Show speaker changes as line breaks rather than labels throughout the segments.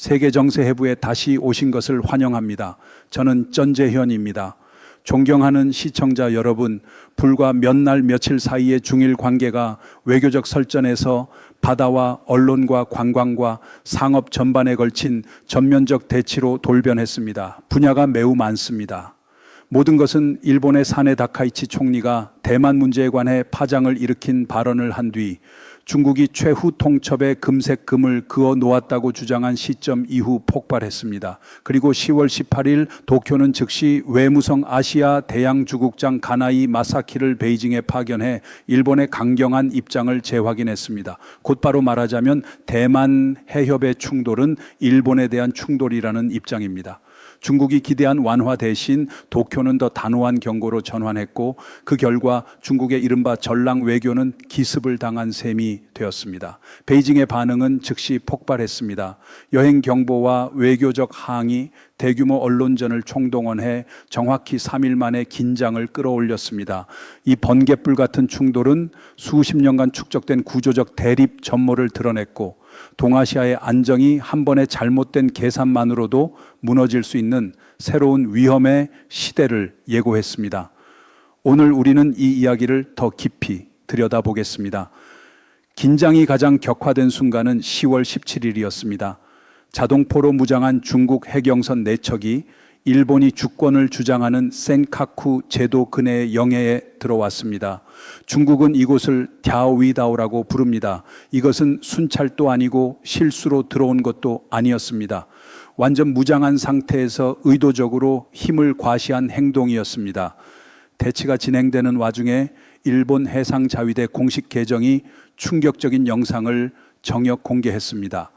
세계 정세해부에 다시 오신 것을 환영합니다. 저는 전재현입니다. 존경하는 시청자 여러분, 불과 몇 날 며칠 사이의 중일 관계가 외교적 설전에서 바다와 언론과 관광과 상업 전반에 걸친 전면적 대치로 돌변했습니다. 분야가 매우 많습니다. 모든 것은 일본의 사네 다카이치 총리가 대만 문제에 관해 파장을 일으킨 발언을 한 뒤 중국이 최후 통첩에 금색 금을 그어 놓았다고 주장한 시점 이후 폭발했습니다. 그리고 10월 18일 도쿄는 즉시 외무성 아시아 대양주국장 가나이 마사키를 베이징에 파견해 일본의 강경한 입장을 재확인했습니다. 곧바로 말하자면 대만 해협의 충돌은 일본에 대한 충돌이라는 입장입니다. 중국이 기대한 완화 대신 도쿄는 더 단호한 경고로 전환했고 그 결과 중국의 이른바 전랑 외교는 기습을 당한 셈이 되었습니다. 베이징의 반응은 즉시 폭발했습니다. 여행 경보와 외교적 항의, 대규모 언론전을 총동원해 정확히 3일 만에 긴장을 끌어올렸습니다. 이 번갯불 같은 충돌은 수십 년간 축적된 구조적 대립 전모를 드러냈고 동아시아의 안정이 한 번의 잘못된 계산만으로도 무너질 수 있는 새로운 위험의 시대를 예고했습니다. 오늘 우리는 이 이야기를 더 깊이 들여다보겠습니다. 긴장이 가장 격화된 순간은 10월 17일이었습니다. 자동포로 무장한 중국 해경선 4척이 일본이 주권을 주장하는 센카쿠 제도 근해의 영해에 들어왔습니다. 중국은 이곳을 갸오위다오라고 부릅니다. 이것은 순찰도 아니고 실수로 들어온 것도 아니었습니다. 완전 무장한 상태에서 의도적으로 힘을 과시한 행동이었습니다. 대치가 진행되는 와중에 일본 해상자위대 공식 계정이 충격적인 영상을 정역 공개했습니다.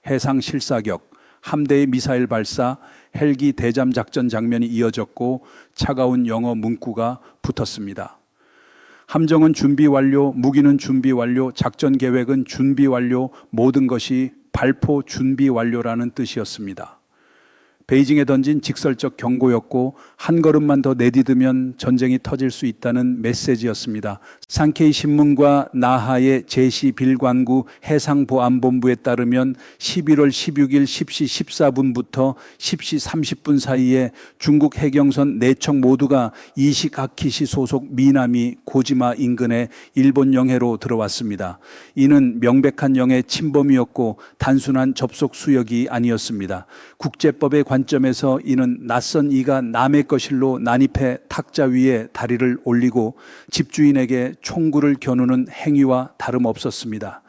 해상 실사격, 함대의 미사일 발사, 헬기 대잠 작전 장면이 이어졌고 차가운 영어 문구가 붙었습니다. 함정은 준비 완료, 무기는 준비 완료, 작전 계획은 준비 완료, 모든 것이 발포 준비 완료라는 뜻이었습니다. 베이징에 던진 직설적 경고였고 한 걸음만 더 내디디면 전쟁이 터질 수 있다는 메시지였습니다. 산케이 신문과 나하의 제시빌관구 해상보안본부에 따르면 11월 16일 10시 14분부터 10시 30분 사이에 중국 해경선 4척 모두가 이시가키시 소속 미나미 고지마 인근의 일본 영해로 들어왔습니다. 이는 명백한 영해 침범이었고 단순한 접속 수역이 아니었습니다. 국제법의 관점에서 이는 낯선 이가 남의 것일로 난입해 탁자 위에 다리를 올리고 집주인에게 총구를 겨누는 행위와 다름없었습니다.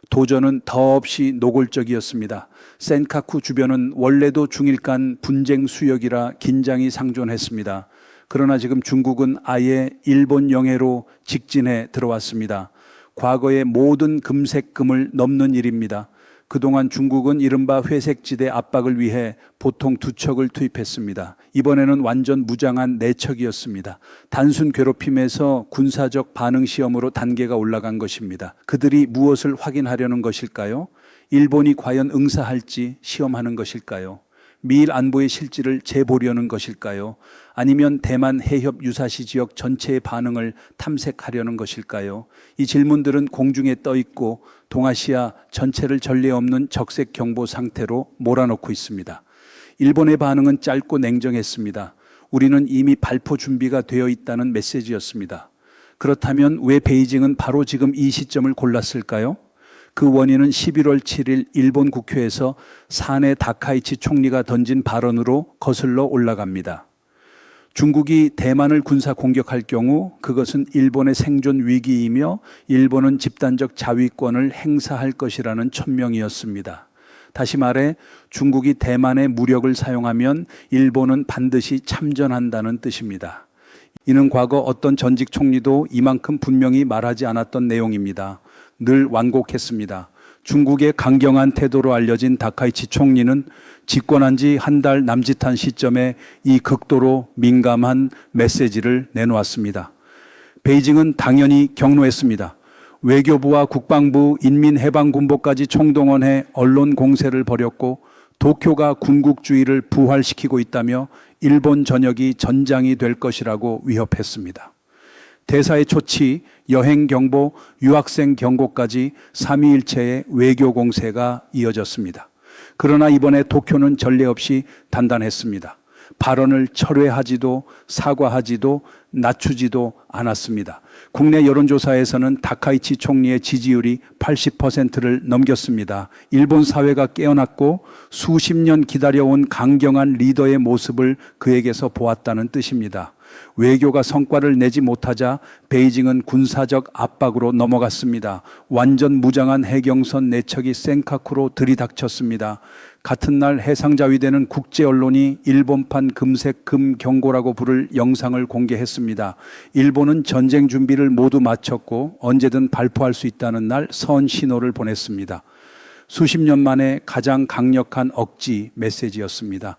도전은 더없이 노골적이었습니다. 센카쿠 주변은 원래도 중일간 분쟁 수역이라 긴장이 상존했습니다. 그러나 지금 중국은 아예 일본 영해로 직진해 들어왔습니다. 과거의 모든 금색 금을 넘는 일입니다. 그동안 중국은 이른바 회색지대 압박을 위해 보통 2척을 투입했습니다. 이번에는 완전 무장한 4척이었습니다. 단순 괴롭힘에서 군사적 반응 시험으로 단계가 올라간 것입니다. 그들이 무엇을 확인하려는 것일까요? 일본이 과연 응사할지 시험하는 것일까요? 미일 안보의 실질을 재보려는 것일까요? 아니면 대만 해협 유사시 지역 전체의 반응을 탐색하려는 것일까요? 이 질문들은 공중에 떠 있고 동아시아 전체를 전례 없는 적색 경보 상태로 몰아넣고 있습니다. 일본의 반응은 짧고 냉정했습니다. 우리는 이미 발포 준비가 되어 있다는 메시지였습니다. 그렇다면 왜 베이징은 바로 지금 이 시점을 골랐을까요? 그 원인은 11월 7일 일본 국회에서 사네 다카이치 총리가 던진 발언으로 거슬러 올라갑니다. 중국이 대만을 군사 공격할 경우 그것은 일본의 생존 위기이며 일본은 집단적 자위권을 행사할 것이라는 천명이었습니다. 다시 말해 중국이 대만의 무력을 사용하면 일본은 반드시 참전한다는 뜻입니다. 이는 과거 어떤 전직 총리도 이만큼 분명히 말하지 않았던 내용입니다. 늘 완곡했습니다. 중국의 강경한 태도로 알려진 다카이치 총리는 집권한 지 한 달 남짓한 시점에 이 극도로 민감한 메시지를 내놓았습니다. 베이징은 당연히 경로했습니다. 외교부와 국방부, 인민해방군보까지 총동원해 언론 공세를 벌였고 도쿄가 군국주의를 부활시키고 있다며 일본 전역이 전장이 될 것이라고 위협했습니다. 대사의 초치, 여행 경보, 유학생 경고까지 삼위일체의 외교 공세가 이어졌습니다. 그러나 이번에 도쿄는 전례 없이 단단했습니다. 발언을 철회하지도 사과하지도 낮추지도 않았습니다. 국내 여론조사에서는 다카이치 총리의 지지율이 80%를 넘겼습니다. 일본 사회가 깨어났고 수십 년 기다려온 강경한 리더의 모습을 그에게서 보았다는 뜻입니다. 외교가 성과를 내지 못하자 베이징은 군사적 압박으로 넘어갔습니다. 완전 무장한 해경선 내척이 센카쿠로 들이닥쳤습니다. 같은 날 해상자위대는 국제 언론이 일본판 금색 금 경고라고 부를 영상을 공개했습니다. 일본은 전쟁 준비를 모두 마쳤고 언제든 발포할 수 있다는 날 선 신호를 보냈습니다. 수십 년 만에 가장 강력한 억지 메시지였습니다.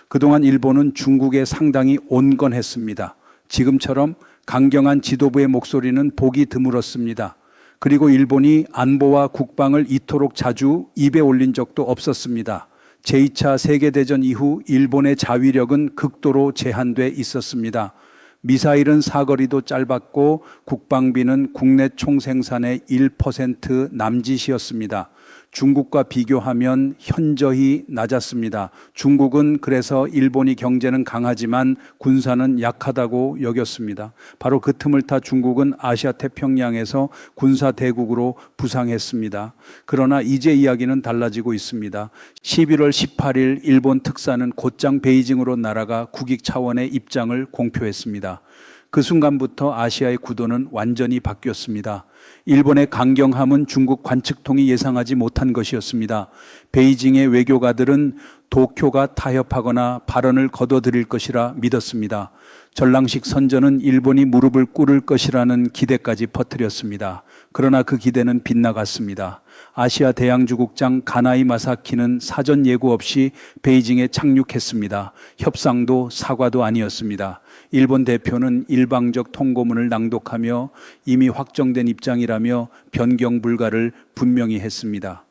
그동안 일본은 중국에 상당히 온건했습니다. 지금처럼 강경한 지도부의 목소리는 보기 드물었습니다. 그리고 일본이 안보와 국방을 이토록 자주 입에 올린 적도 없었습니다. 제2차 세계대전 이후 일본의 자위력은 극도로 제한돼 있었습니다. 미사일은 사거리도 짧았고 국방비는 국내 총생산의 1% 남짓이었습니다. 중국과 비교하면 현저히 낮았습니다. 중국은 그래서 일본이 경제는 강하지만 군사는 약하다고 여겼습니다. 바로 그 틈을 타 중국은 아시아 태평양에서 군사 대국으로 부상했습니다. 그러나 이제 이야기는 달라지고 있습니다. 11월 18일 일본 특사는 곧장 베이징으로 날아가 국익 차원의 입장을 공표했습니다. 그 순간부터 아시아의 구도는 완전히 바뀌었습니다. 일본의 강경함은 중국 관측통이 예상하지 못한 것이었습니다. 베이징의 외교가들은 도쿄가 타협하거나 발언을 거둬들일 것이라 믿었습니다. 전랑식 선전은 일본이 무릎을 꿇을 것이라는 기대까지 퍼뜨렸습니다. 그러나 그 기대는 빗나갔습니다. 아시아 대양주국장 가나이 마사키는 사전 예고 없이 베이징에 착륙했습니다. 협상도 사과도 아니었습니다. 일본 대표는 일방적 통고문을 낭독하며 이미 확정된 입장이라며 변경 불가를 분명히 했습니다.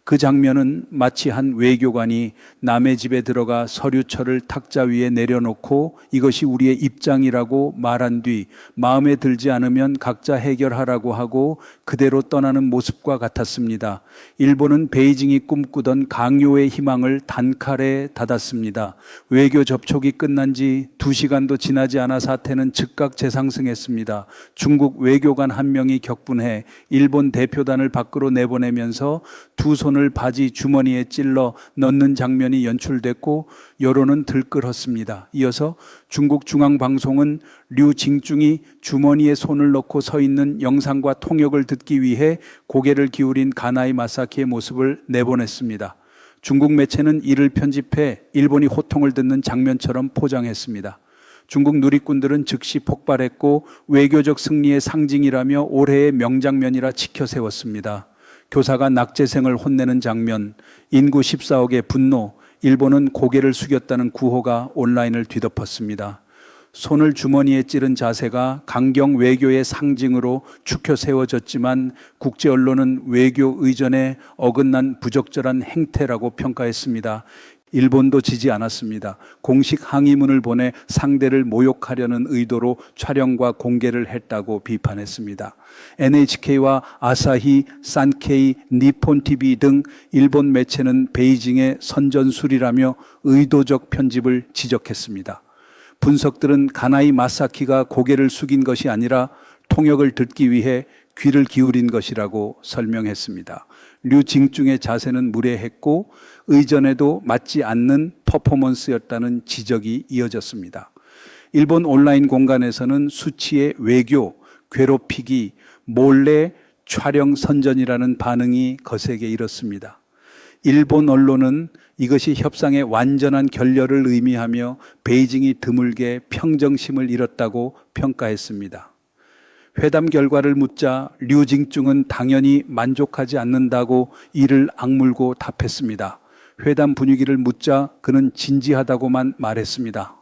그 장면은 마치 한 외교관이 남의 집에 들어가 서류철을 탁자 위에 내려놓고 이것이 우리의 입장이라고 말한 뒤 마음에 들지 않으면 각자 해결하라고 하고 그대로 떠나는 모습과 같았습니다. 일본은 베이징이 꿈꾸던 강요의 희망을 단칼에 닫았습니다. 외교 접촉이 끝난 지 2시간도 지나지 않아 사태는 즉각 재상승했습니다. 중국 외교관 한 명이 격분해 일본 대표단을 밖으로 내보내면서 두 손을 바지 주머니에 찔러 넣는 장면이 연출됐고 여론은 들끓었습니다. 이어서 중국 중앙방송은 류 징중이 주머니에 손을 넣고 서 있는 영상과 통역을 듣기 위해 고개를 기울인 가나이 마사키의 모습을 내보냈습니다. 중국 매체는 이를 편집해 일본이 호통을 듣는 장면처럼 포장했습니다. 중국 누리꾼들은 즉시 폭발했고 외교적 승리의 상징이라며 올해의 명장면이라 치켜세웠습니다. 교사가 낙제생을 혼내는 장면, 인구 14억의 분노, 일본은 고개를 숙였다는 구호가 온라인을 뒤덮었습니다. 손을 주머니에 찌른 자세가 강경 외교의 상징으로 축혀 세워졌지만 국제 언론은 외교 의전에 어긋난 부적절한 행태라고 평가했습니다. 일본도 지지 않았습니다. 공식 항의문을 보내 상대를 모욕하려는 의도로 촬영과 공개를 했다고 비판했습니다. NHK와 아사히, 산케이, 니폰TV 등 일본 매체는 베이징의 선전술이라며 의도적 편집을 지적했습니다. 분석들은 가나이 마사키가 고개를 숙인 것이 아니라 통역을 듣기 위해 귀를 기울인 것이라고 설명했습니다. 류 징중의 자세는 무례했고 의전에도 맞지 않는 퍼포먼스였다는 지적이 이어졌습니다. 일본 온라인 공간에서는 수치의 외교, 괴롭히기, 몰래 촬영 선전이라는 반응이 거세게 일었습니다. 일본 언론은 이것이 협상의 완전한 결렬을 의미하며 베이징이 드물게 평정심을 잃었다고 평가했습니다. 회담 결과를 묻자 류 징중은 당연히 만족하지 않는다고 이를 악물고 답했습니다. 회담 분위기를 묻자 그는 진지하다고만 말했습니다.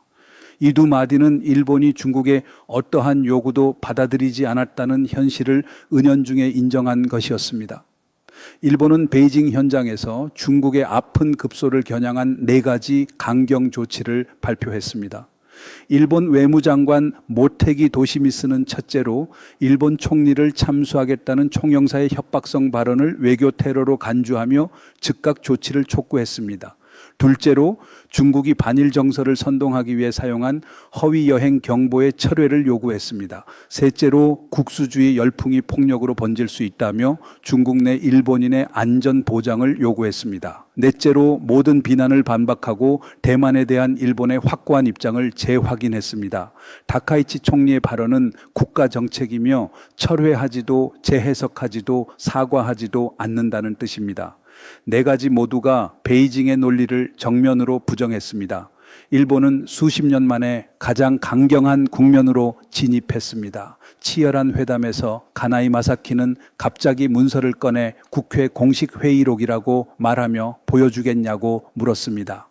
이 두 마디는 일본이 중국의 어떠한 요구도 받아들이지 않았다는 현실을 은연중에 인정한 것이었습니다. 일본은 베이징 현장에서 중국의 아픈 급소를 겨냥한 4가지 강경 조치를 발표했습니다. 일본 외무장관 모테기 도시미스는 첫째로 일본 총리를 참수하겠다는 총영사의 협박성 발언을 외교 테러로 간주하며 즉각 조치를 촉구했습니다. 둘째로 중국이 반일 정서를 선동하기 위해 사용한 허위 여행 경보의 철회를 요구했습니다. 셋째로 국수주의 열풍이 폭력으로 번질 수 있다며 중국 내 일본인의 안전 보장을 요구했습니다. 넷째로 모든 비난을 반박하고 대만에 대한 일본의 확고한 입장을 재확인했습니다. 다카이치 총리의 발언은 국가 정책이며 철회하지도 재해석하지도 사과하지도 않는다는 뜻입니다. 네 가지 모두가 베이징의 논리를 정면으로 부정했습니다. 일본은 수십 년 만에 가장 강경한 국면으로 진입했습니다. 치열한 회담에서 가나이 마사키는 갑자기 문서를 꺼내 국회 공식 회의록이라고 말하며 보여주겠냐고 물었습니다.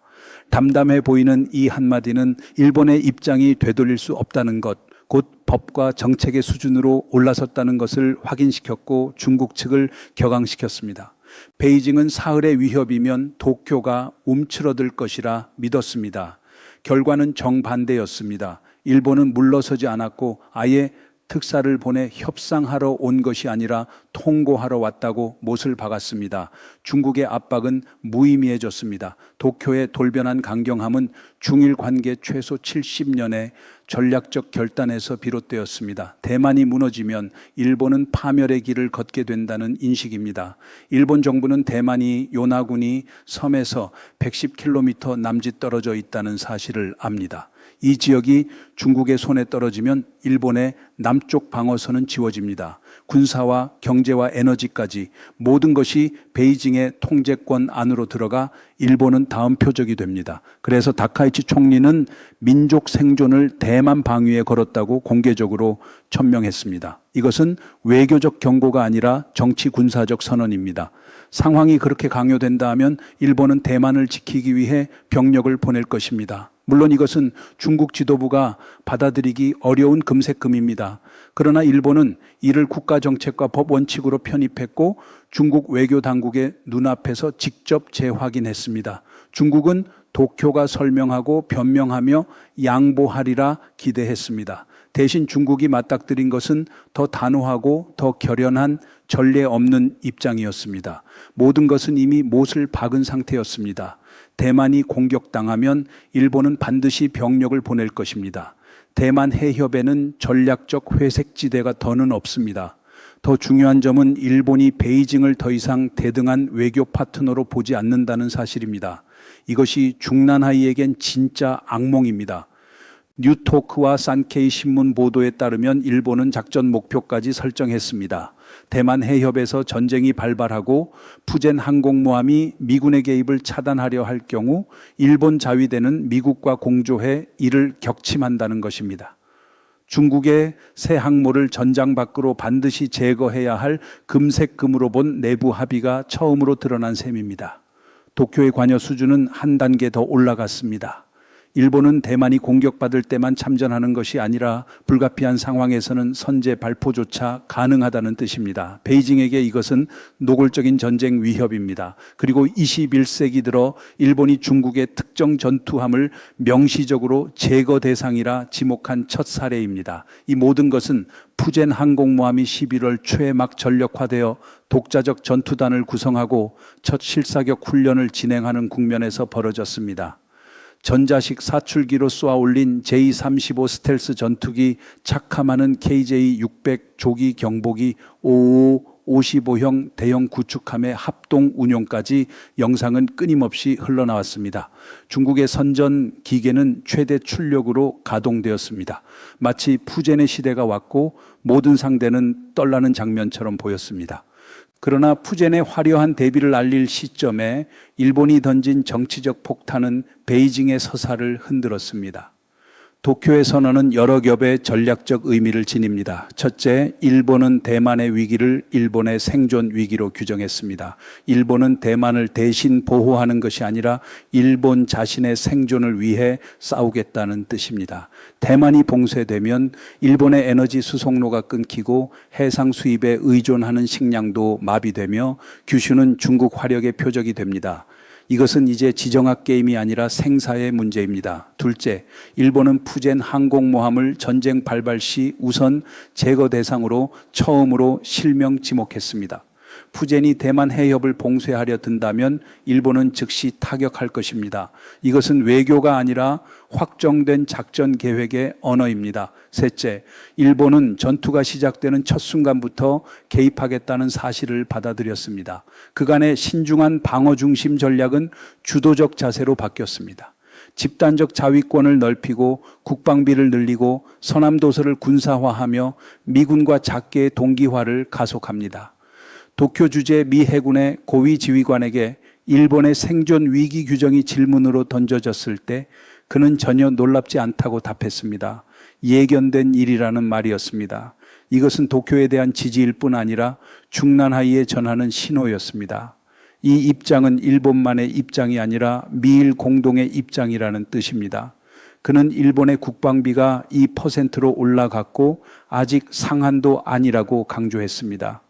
담담해 보이는 이 한마디는 일본의 입장이 되돌릴 수 없다는 것, 곧 법과 정책의 수준으로 올라섰다는 것을 확인시켰고 중국 측을 격앙시켰습니다. 베이징은 사흘의 위협이면 도쿄가 움츠러들 것이라 믿었습니다. 결과는 정반대였습니다. 일본은 물러서지 않았고 아예 특사를 보내 협상하러 온 것이 아니라 통고하러 왔다고 못을 박았습니다. 중국의 압박은 무의미해졌습니다. 도쿄의 돌변한 강경함은 중일 관계 최소 70년의 전략적 결단에서 비롯되었습니다. 대만이 무너지면 일본은 파멸의 길을 걷게 된다는 인식입니다. 일본 정부는 대만이 요나군이 섬에서 110km 남짓 떨어져 있다는 사실을 압니다. 이 지역이 중국의 손에 떨어지면 일본의 남쪽 방어선은 지워집니다. 군사와 경제와 에너지까지 모든 것이 베이징의 통제권 안으로 들어가 일본은 다음 표적이 됩니다. 그래서 다카이치 총리는 민족 생존을 대만 방위에 걸었다고 공개적으로 천명했습니다. 이것은 외교적 경고가 아니라 정치 군사적 선언입니다. 상황이 그렇게 강요된다 하면 일본은 대만을 지키기 위해 병력을 보낼 것입니다. 물론 이것은 중국 지도부가 받아들이기 어려운 금색금입니다. 그러나 일본은 이를 국가정책과 법 원칙으로 편입했고 중국 외교 당국의 눈앞에서 직접 재확인했습니다. 중국은 도쿄가 설명하고 변명하며 양보하리라 기대했습니다. 대신 중국이 맞닥뜨린 것은 더 단호하고 더 결연한 전례 없는 입장이었습니다. 모든 것은 이미 못을 박은 상태였습니다. 대만이 공격당하면 일본은 반드시 병력을 보낼 것입니다. 대만 해협에는 전략적 회색지대가 더는 없습니다. 더 중요한 점은 일본이 베이징을 더 이상 대등한 외교 파트너로 보지 않는다는 사실입니다. 이것이 중난하이에겐 진짜 악몽입니다. 뉴토크와 산케이 신문 보도에 따르면 일본은 작전 목표까지 설정했습니다. 대만 해협에서 전쟁이 발발하고 푸젠 항공모함이 미군의 개입을 차단하려 할 경우 일본 자위대는 미국과 공조해 이를 격침한다는 것입니다. 중국의 새 항모를 전장 밖으로 반드시 제거해야 할 금색금으로 본 내부 합의가 처음으로 드러난 셈입니다. 도쿄의 관여 수준은 한 단계 더 올라갔습니다. 일본은 대만이 공격받을 때만 참전하는 것이 아니라 불가피한 상황에서는 선제 발포조차 가능하다는 뜻입니다. 베이징에게 이것은 노골적인 전쟁 위협입니다. 그리고 21세기 들어 일본이 중국의 특정 전투함을 명시적으로 제거 대상이라 지목한 첫 사례입니다. 이 모든 것은 푸젠 항공모함이 11월 초에 막 전력화되어 독자적 전투단을 구성하고 첫 실사격 훈련을 진행하는 국면에서 벌어졌습니다. 전자식 사출기로 쏘아 올린 J-35 스텔스 전투기 착함하는 KJ-600 조기 경보기 55형 대형 구축함의 합동 운용까지 영상은 끊임없이 흘러나왔습니다. 중국의 선전 기계는 최대 출력으로 가동되었습니다. 마치 푸젠의 시대가 왔고 모든 상대는 떨라는 장면처럼 보였습니다. 그러나 푸젠의 화려한 대비를 알릴 시점에 일본이 던진 정치적 폭탄은 베이징의 서사를 흔들었습니다. 도쿄의 선언은 여러 겹의 전략적 의미를 지닙니다. 첫째, 일본은 대만의 위기를 일본의 생존 위기로 규정했습니다. 일본은 대만을 대신 보호하는 것이 아니라 일본 자신의 생존을 위해 싸우겠다는 뜻입니다. 대만이 봉쇄되면 일본의 에너지 수송로가 끊기고 해상 수입에 의존하는 식량도 마비되며 규슈는 중국 화력의 표적이 됩니다. 이것은 이제 지정학 게임이 아니라 생사의 문제입니다. 둘째, 일본은 푸젠 항공모함을 전쟁 발발 시 우선 제거 대상으로 처음으로 실명 지목했습니다. 푸젠이 대만 해협을 봉쇄하려 든다면 일본은 즉시 타격할 것입니다. 이것은 외교가 아니라 확정된 작전 계획의 언어입니다. 셋째, 일본은 전투가 시작되는 첫 순간부터 개입하겠다는 사실을 받아들였습니다. 그간의 신중한 방어 중심 전략은 주도적 자세로 바뀌었습니다. 집단적 자위권을 넓히고 국방비를 늘리고 서남도서를 군사화하며 미군과 작계의 동기화를 가속합니다. 도쿄 주재 미 해군의 고위 지휘관에게 일본의 생존 위기 규정이 질문으로 던져졌을 때 그는 전혀 놀랍지 않다고 답했습니다. 예견된 일이라는 말이었습니다. 이것은 도쿄에 대한 지지일 뿐 아니라 중난하이에 전하는 신호였습니다. 이 입장은 일본만의 입장이 아니라 미일 공동의 입장이라는 뜻입니다. 그는 일본의 국방비가 2%로 올라갔고 아직 상한도 아니라고 강조했습니다.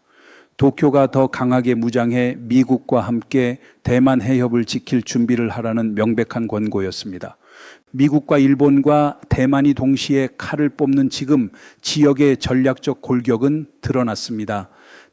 도쿄가 더 강하게 무장해 미국과 함께 대만 해협을 지킬 준비를 하라는 명백한 권고였습니다. 미국과 일본과 대만이 동시에 칼을 뽑는 지금 지역의 전략적 골격은 드러났습니다.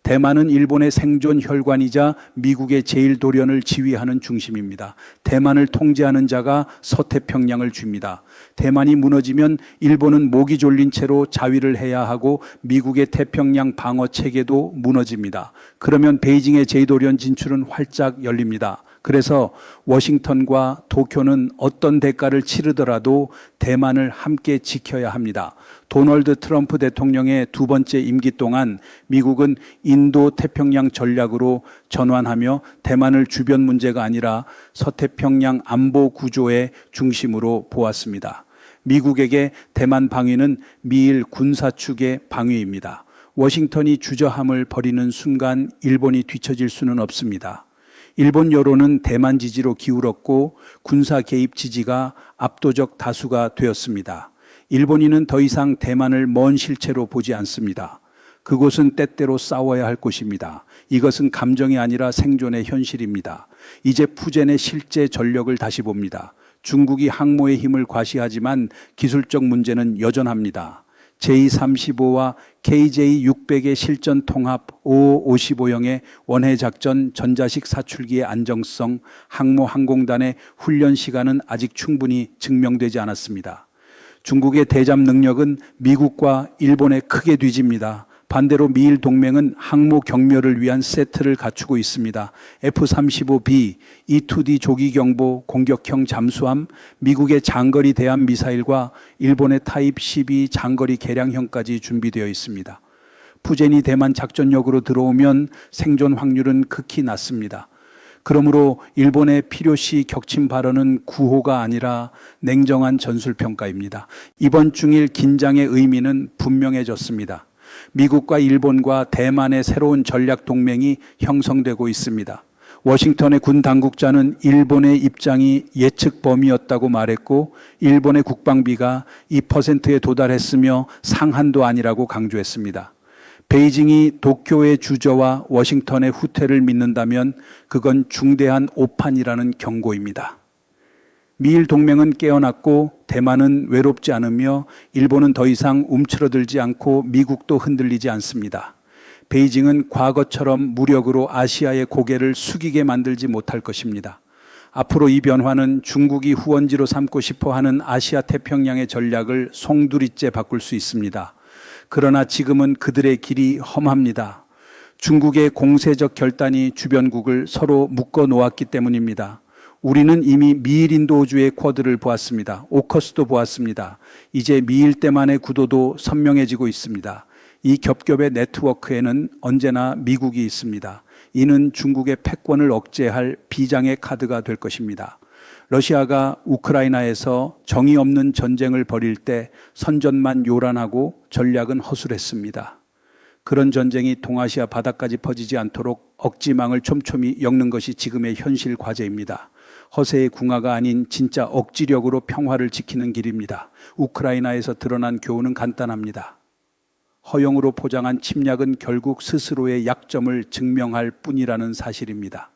대만은 일본의 생존 혈관이자 미국의 제1도련을 지휘하는 중심입니다. 대만을 통제하는 자가 서태평양을 줍니다. 대만이 무너지면 일본은 목이 졸린 채로 자위를 해야 하고 미국의 태평양 방어 체계도 무너집니다. 그러면 베이징의 제2도련 진출은 활짝 열립니다. 그래서 워싱턴과 도쿄는 어떤 대가를 치르더라도 대만을 함께 지켜야 합니다. 도널드 트럼프 대통령의 두 번째 임기 동안 미국은 인도 태평양 전략으로 전환하며 대만을 주변 문제가 아니라 서태평양 안보 구조의 중심으로 보았습니다. 미국에게 대만 방위는 미일 군사 축의 방위입니다. 워싱턴이 주저함을 벌이는 순간 일본이 뒤처질 수는 없습니다. 일본 여론은 대만 지지로 기울었고 군사 개입 지지가 압도적 다수가 되었습니다. 일본인은 더 이상 대만을 먼 실체로 보지 않습니다. 그곳은 때때로 싸워야 할 곳입니다. 이것은 감정이 아니라 생존의 현실입니다. 이제 푸젠의 실제 전력을 다시 봅니다. 중국이 항모의 힘을 과시하지만 기술적 문제는 여전합니다. J-35와 KJ-600의 실전 통합 5555형의 원해작전 전자식 사출기의 안정성, 항모 항공단의 훈련 시간은 아직 충분히 증명되지 않았습니다. 중국의 대잠 능력은 미국과 일본에 크게 뒤집니다. 반대로 미일 동맹은 항모 경멸을 위한 세트를 갖추고 있습니다. F-35B, E-2D 조기경보 공격형 잠수함, 미국의 장거리 대함 미사일과 일본의 타입 12 장거리 개량형까지 준비되어 있습니다. 푸젠이 대만 작전력으로 들어오면 생존 확률은 극히 낮습니다. 그러므로 일본의 필요시 격침 발언은 구호가 아니라 냉정한 전술평가입니다. 이번 중일 긴장의 의미는 분명해졌습니다. 미국과 일본과 대만의 새로운 전략 동맹이 형성되고 있습니다. 워싱턴의 군 당국자는 일본의 입장이 예측 범위였다고 말했고 일본의 국방비가 2%에 도달했으며 상한도 아니라고 강조했습니다. 베이징이 도쿄의 주저와 워싱턴의 후퇴를 믿는다면 그건 중대한 오판이라는 경고입니다. 미일 동맹은 깨어났고 대만은 외롭지 않으며 일본은 더 이상 움츠러들지 않고 미국도 흔들리지 않습니다. 베이징은 과거처럼 무력으로 아시아의 고개를 숙이게 만들지 못할 것입니다. 앞으로 이 변화는 중국이 후원지로 삼고 싶어하는 아시아 태평양의 전략을 송두리째 바꿀 수 있습니다. 그러나 지금은 그들의 길이 험합니다. 중국의 공세적 결단이 주변국을 서로 묶어 놓았기 때문입니다. 우리는 이미 미일 인도주의 쿼드를 보았습니다. 오커스도 보았습니다. 이제 미일 대만의 구도도 선명해지고 있습니다. 이 겹겹의 네트워크에는 언제나 미국이 있습니다. 이는 중국의 패권을 억제할 비장의 카드가 될 것입니다. 러시아가 우크라이나에서 정의 없는 전쟁을 벌일 때 선전만 요란하고 전략은 허술했습니다. 그런 전쟁이 동아시아 바다까지 퍼지지 않도록 억지망을 촘촘히 엮는 것이 지금의 현실 과제입니다. 허세의 궁화가 아닌 진짜 억지력으로 평화를 지키는 길입니다. 우크라이나에서 드러난 교훈은 간단합니다. 허용으로 포장한 침략은 결국 스스로의 약점을 증명할 뿐이라는 사실입니다.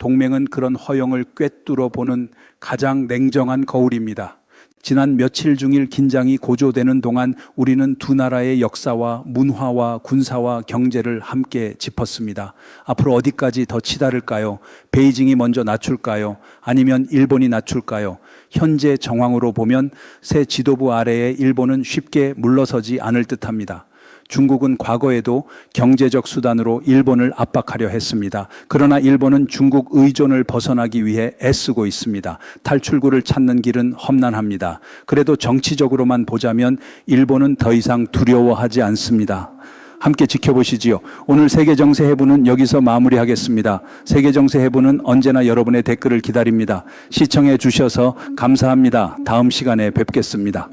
동맹은 그런 허용을 꿰뚫어 보는 가장 냉정한 거울입니다. 지난 며칠 중일 긴장이 고조되는 동안 우리는 두 나라의 역사와 문화와 군사와 경제를 함께 짚었습니다. 앞으로 어디까지 더 치달을까요? 베이징이 먼저 낮출까요? 아니면 일본이 낮출까요? 현재 정황으로 보면 새 지도부 아래에 일본은 쉽게 물러서지 않을 듯합니다. 중국은 과거에도 경제적 수단으로 일본을 압박하려 했습니다. 그러나 일본은 중국 의존을 벗어나기 위해 애쓰고 있습니다. 탈출구를 찾는 길은 험난합니다. 그래도 정치적으로만 보자면 일본은 더 이상 두려워하지 않습니다. 함께 지켜보시지요. 오늘 세계정세해부는 여기서 마무리하겠습니다. 세계정세해부는 언제나 여러분의 댓글을 기다립니다. 시청해 주셔서 감사합니다. 다음 시간에 뵙겠습니다.